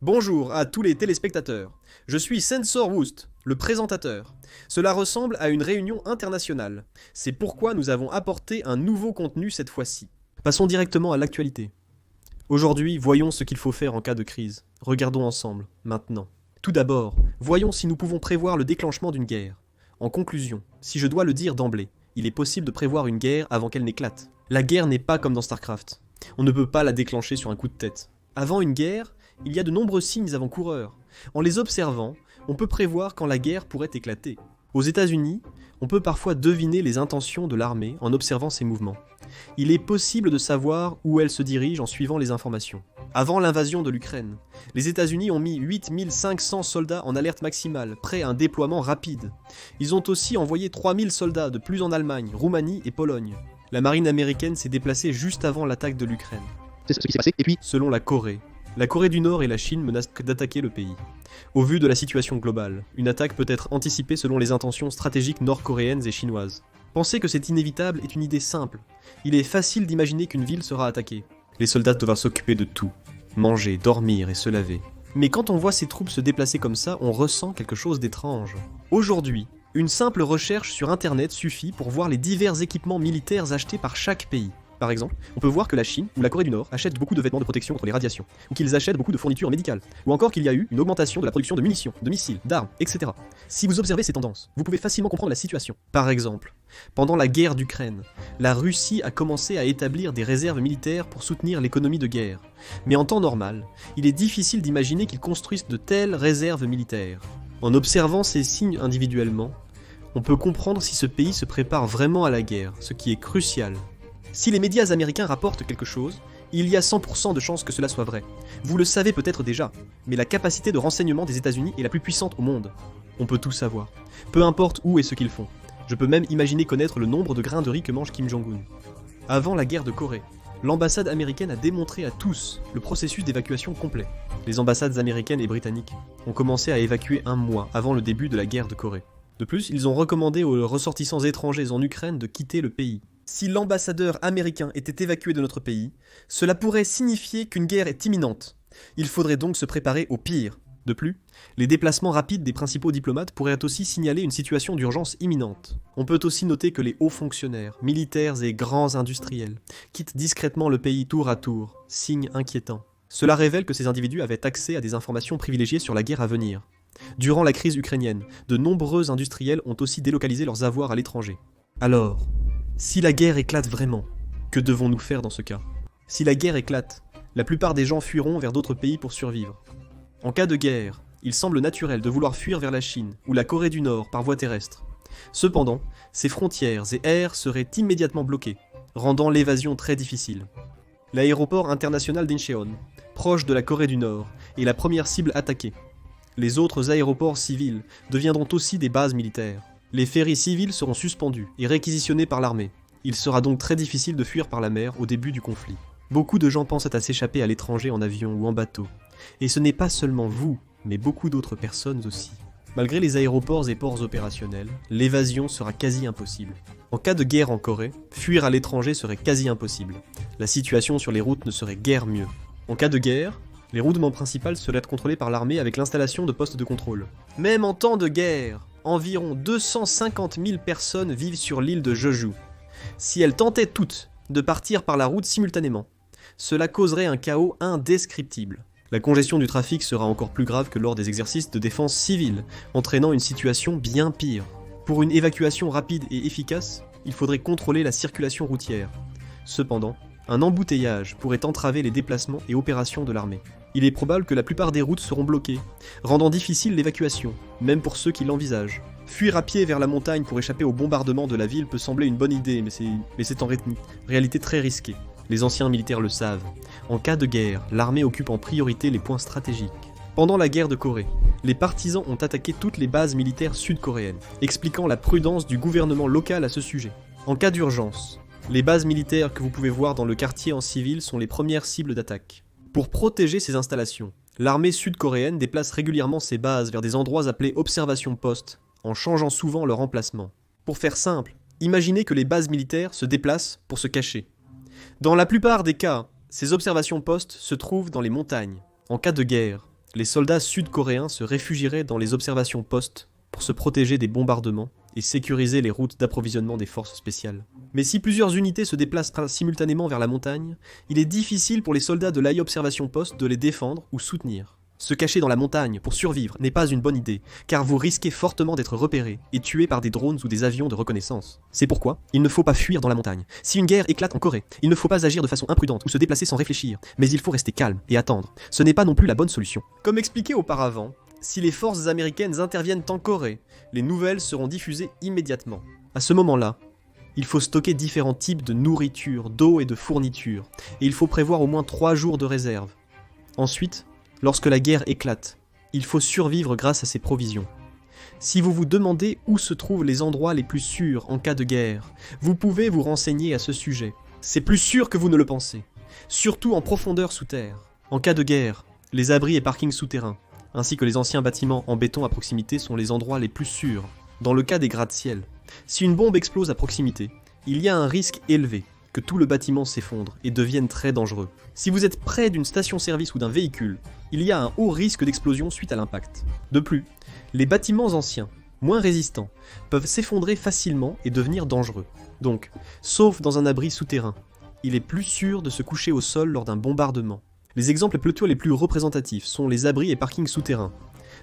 Bonjour à tous les téléspectateurs. Je suis Sensor Woost, le présentateur. Cela ressemble à une réunion internationale. C'est pourquoi nous avons apporté un nouveau contenu cette fois-ci. Passons directement à l'actualité. Aujourd'hui, voyons ce qu'il faut faire en cas de crise. Regardons ensemble, maintenant. Tout d'abord, voyons si nous pouvons prévoir le déclenchement d'une guerre. En conclusion, si je dois le dire d'emblée, il est possible de prévoir une guerre avant qu'elle n'éclate. La guerre n'est pas comme dans StarCraft. On ne peut pas la déclencher sur un coup de tête. Avant une guerre, il y a de nombreux signes avant-coureurs. En les observant, on peut prévoir quand la guerre pourrait éclater. Aux États-Unis, on peut parfois deviner les intentions de l'armée en observant ses mouvements. Il est possible de savoir où elle se dirige en suivant les informations. Avant l'invasion de l'Ukraine, les États-Unis ont mis 8500 soldats en alerte maximale, prêts à un déploiement rapide. Ils ont aussi envoyé 3000 soldats de plus en Allemagne, Roumanie et Pologne. La marine américaine s'est déplacée juste avant l'attaque de l'Ukraine. C'est ce qui s'est passé, et puis, Selon la Corée du Nord et la Chine menacent d'attaquer le pays. Au vu de la situation globale, une attaque peut être anticipée selon les intentions stratégiques nord-coréennes et chinoises. Penser que c'est inévitable est une idée simple. Il est facile d'imaginer qu'une ville sera attaquée. Les soldats doivent s'occuper de tout. Manger, dormir et se laver. Mais quand on voit ces troupes se déplacer comme ça, on ressent quelque chose d'étrange. Aujourd'hui, une simple recherche sur internet suffit pour voir les divers équipements militaires achetés par chaque pays. Par exemple, on peut voir que la Chine ou la Corée du Nord achètent beaucoup de vêtements de protection contre les radiations, ou qu'ils achètent beaucoup de fournitures médicales, ou encore qu'il y a eu une augmentation de la production de munitions, de missiles, d'armes, etc. Si vous observez ces tendances, vous pouvez facilement comprendre la situation. Par exemple, pendant la guerre d'Ukraine, la Russie a commencé à établir des réserves militaires pour soutenir l'économie de guerre. Mais en temps normal, il est difficile d'imaginer qu'ils construisent de telles réserves militaires. En observant ces signes individuellement, on peut comprendre si ce pays se prépare vraiment à la guerre, ce qui est crucial. Si les médias américains rapportent quelque chose, il y a 100% de chances que cela soit vrai. Vous le savez peut-être déjà, mais la capacité de renseignement des États-Unis est la plus puissante au monde. On peut tout savoir. Peu importe où et ce qu'ils font. Je peux même imaginer connaître le nombre de grains de riz que mange Kim Jong-un. Avant la guerre de Corée, l'ambassade américaine a démontré à tous le processus d'évacuation complet. Les ambassades américaines et britanniques ont commencé à évacuer un mois avant le début de la guerre de Corée. De plus, ils ont recommandé aux ressortissants étrangers en Ukraine de quitter le pays. Si l'ambassadeur américain était évacué de notre pays, cela pourrait signifier qu'une guerre est imminente. Il faudrait donc se préparer au pire. De plus, les déplacements rapides des principaux diplomates pourraient aussi signaler une situation d'urgence imminente. On peut aussi noter que les hauts fonctionnaires, militaires et grands industriels quittent discrètement le pays tour à tour, signe inquiétant. Cela révèle que ces individus avaient accès à des informations privilégiées sur la guerre à venir. Durant la crise ukrainienne, de nombreux industriels ont aussi délocalisé leurs avoirs à l'étranger. Alors, si la guerre éclate vraiment, que devons-nous faire dans ce cas? Si la guerre éclate, la plupart des gens fuiront vers d'autres pays pour survivre. En cas de guerre, il semble naturel de vouloir fuir vers la Chine ou la Corée du Nord par voie terrestre. Cependant, ces frontières et airs seraient immédiatement bloquées, rendant l'évasion très difficile. L'aéroport international d'Incheon, proche de la Corée du Nord, est la première cible attaquée. Les autres aéroports civils deviendront aussi des bases militaires. Les ferries civils seront suspendus et réquisitionnés par l'armée. Il sera donc très difficile de fuir par la mer au début du conflit. Beaucoup de gens pensent à s'échapper à l'étranger en avion ou en bateau. Et ce n'est pas seulement vous, mais beaucoup d'autres personnes aussi. Malgré les aéroports et ports opérationnels, l'évasion sera quasi impossible. En cas de guerre en Corée, fuir à l'étranger serait quasi impossible. La situation sur les routes ne serait guère mieux. En cas de guerre, les routes principales seraient contrôlées par l'armée avec l'installation de postes de contrôle. Même en temps de guerre, environ 250 000 personnes vivent sur l'île de Jeju. Si elles tentaient toutes de partir par la route simultanément, cela causerait un chaos indescriptible. La congestion du trafic sera encore plus grave que lors des exercices de défense civile, entraînant une situation bien pire. Pour une évacuation rapide et efficace, il faudrait contrôler la circulation routière. Cependant, un embouteillage pourrait entraver les déplacements et opérations de l'armée. Il est probable que la plupart des routes seront bloquées, rendant difficile l'évacuation, même pour ceux qui l'envisagent. Fuir à pied vers la montagne pour échapper au bombardement de la ville peut sembler une bonne idée, mais c'est en réalité très risqué. Les anciens militaires le savent. En cas de guerre, l'armée occupe en priorité les points stratégiques. Pendant la guerre de Corée, les partisans ont attaqué toutes les bases militaires sud-coréennes, expliquant la prudence du gouvernement local à ce sujet. En cas d'urgence, les bases militaires que vous pouvez voir dans le quartier en civil sont les premières cibles d'attaque. Pour protéger ces installations, l'armée sud-coréenne déplace régulièrement ses bases vers des endroits appelés observation post, en changeant souvent leur emplacement. Pour faire simple, imaginez que les bases militaires se déplacent pour se cacher. Dans la plupart des cas, ces observations postes se trouvent dans les montagnes. En cas de guerre, les soldats sud-coréens se réfugieraient dans les observations postes pour se protéger des bombardements et sécuriser les routes d'approvisionnement des forces spéciales. Mais si plusieurs unités se déplacent simultanément vers la montagne, il est difficile pour les soldats de l'AI Observation Post de les défendre ou soutenir. Se cacher dans la montagne pour survivre n'est pas une bonne idée, car vous risquez fortement d'être repéré et tué par des drones ou des avions de reconnaissance. C'est pourquoi il ne faut pas fuir dans la montagne. Si une guerre éclate en Corée, il ne faut pas agir de façon imprudente ou se déplacer sans réfléchir, mais il faut rester calme et attendre. Ce n'est pas non plus la bonne solution. Comme expliqué auparavant, si les forces américaines interviennent en Corée, les nouvelles seront diffusées immédiatement. À ce moment-là, il faut stocker différents types de nourriture, d'eau et de fournitures, et il faut prévoir au moins 3 jours de réserve. Ensuite, lorsque la guerre éclate, il faut survivre grâce à ces provisions. Si vous vous demandez où se trouvent les endroits les plus sûrs en cas de guerre, vous pouvez vous renseigner à ce sujet. C'est plus sûr que vous ne le pensez, surtout en profondeur sous terre. En cas de guerre, les abris et parkings souterrains, ainsi que les anciens bâtiments en béton à proximité sont les endroits les plus sûrs. Dans le cas des gratte-ciel, si une bombe explose à proximité, il y a un risque élevé que tout le bâtiment s'effondre et devienne très dangereux. Si vous êtes près d'une station-service ou d'un véhicule, il y a un haut risque d'explosion suite à l'impact. De plus, les bâtiments anciens, moins résistants, peuvent s'effondrer facilement et devenir dangereux. Donc, sauf dans un abri souterrain, il est plus sûr de se coucher au sol lors d'un bombardement. Les exemples plutôt les plus représentatifs sont les abris et parkings souterrains.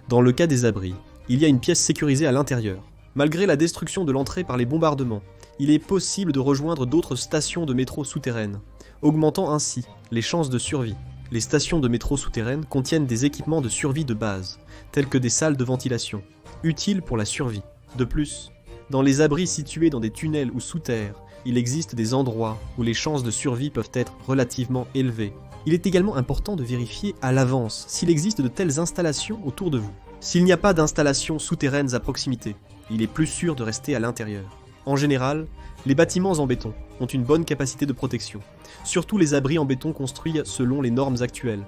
Dans le cas des abris, il y a une pièce sécurisée à l'intérieur. Malgré la destruction de l'entrée par les bombardements, il est possible de rejoindre d'autres stations de métro souterraines, augmentant ainsi les chances de survie. Les stations de métro souterraines contiennent des équipements de survie de base, tels que des salles de ventilation, utiles pour la survie. De plus, dans les abris situés dans des tunnels ou sous terre, il existe des endroits où les chances de survie peuvent être relativement élevées. Il est également important de vérifier à l'avance s'il existe de telles installations autour de vous. S'il n'y a pas d'installations souterraines à proximité, il est plus sûr de rester à l'intérieur. En général, les bâtiments en béton ont une bonne capacité de protection, surtout les abris en béton construits selon les normes actuelles.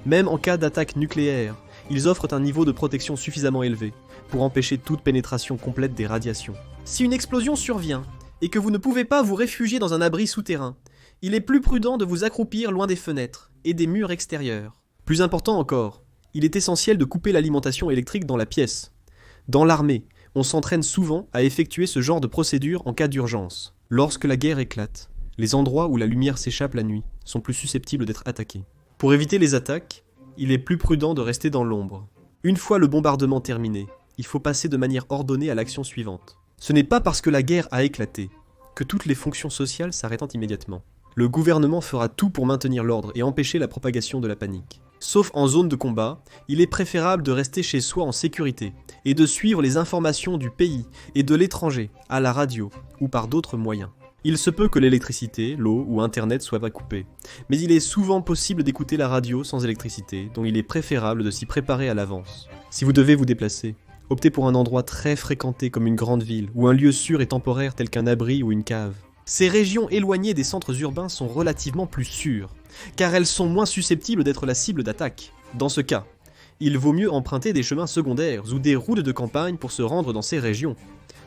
Même en cas d'attaque nucléaire, ils offrent un niveau de protection suffisamment élevé pour empêcher toute pénétration complète des radiations. Si une explosion survient et que vous ne pouvez pas vous réfugier dans un abri souterrain, il est plus prudent de vous accroupir loin des fenêtres et des murs extérieurs. Plus important encore, il est essentiel de couper l'alimentation électrique dans la pièce. Dans l'armée, on s'entraîne souvent à effectuer ce genre de procédure en cas d'urgence. Lorsque la guerre éclate, les endroits où la lumière s'échappe la nuit sont plus susceptibles d'être attaqués. Pour éviter les attaques, il est plus prudent de rester dans l'ombre. Une fois le bombardement terminé, il faut passer de manière ordonnée à l'action suivante. Ce n'est pas parce que la guerre a éclaté que toutes les fonctions sociales s'arrêtent immédiatement. Le gouvernement fera tout pour maintenir l'ordre et empêcher la propagation de la panique. Sauf en zone de combat, il est préférable de rester chez soi en sécurité et de suivre les informations du pays et de l'étranger, à la radio ou par d'autres moyens. Il se peut que l'électricité, l'eau ou Internet soient coupés, mais il est souvent possible d'écouter la radio sans électricité, donc il est préférable de s'y préparer à l'avance. Si vous devez vous déplacer, optez pour un endroit très fréquenté comme une grande ville ou un lieu sûr et temporaire tel qu'un abri ou une cave. Ces régions éloignées des centres urbains sont relativement plus sûres, car elles sont moins susceptibles d'être la cible d'attaque. Dans ce cas, il vaut mieux emprunter des chemins secondaires ou des routes de campagne pour se rendre dans ces régions,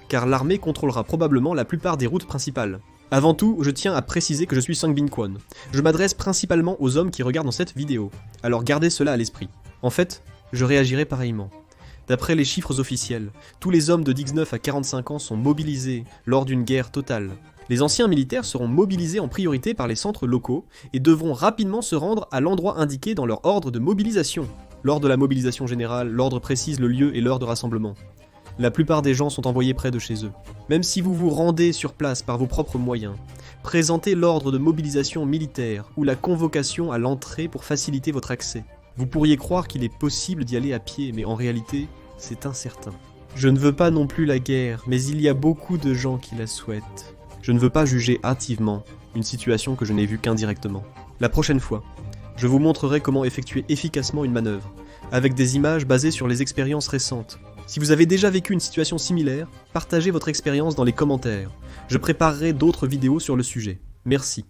car l'armée contrôlera probablement la plupart des routes principales. Avant tout, je tiens à préciser que je suis Sang Bin Kwon. Je m'adresse principalement aux hommes qui regardent cette vidéo, alors gardez cela à l'esprit. En fait, je réagirai pareillement. D'après les chiffres officiels, tous les hommes de 19 à 45 ans sont mobilisés lors d'une guerre totale. Les anciens militaires seront mobilisés en priorité par les centres locaux et devront rapidement se rendre à l'endroit indiqué dans leur ordre de mobilisation. Lors de la mobilisation générale, l'ordre précise le lieu et l'heure de rassemblement. La plupart des gens sont envoyés près de chez eux. Même si vous vous rendez sur place par vos propres moyens, présentez l'ordre de mobilisation militaire ou la convocation à l'entrée pour faciliter votre accès. Vous pourriez croire qu'il est possible d'y aller à pied, mais en réalité, c'est incertain. Je ne veux pas non plus la guerre, mais il y a beaucoup de gens qui la souhaitent. Je ne veux pas juger hâtivement une situation que je n'ai vue qu'indirectement. La prochaine fois, je vous montrerai comment effectuer efficacement une manœuvre, avec des images basées sur les expériences récentes. Si vous avez déjà vécu une situation similaire, partagez votre expérience dans les commentaires. Je préparerai d'autres vidéos sur le sujet. Merci.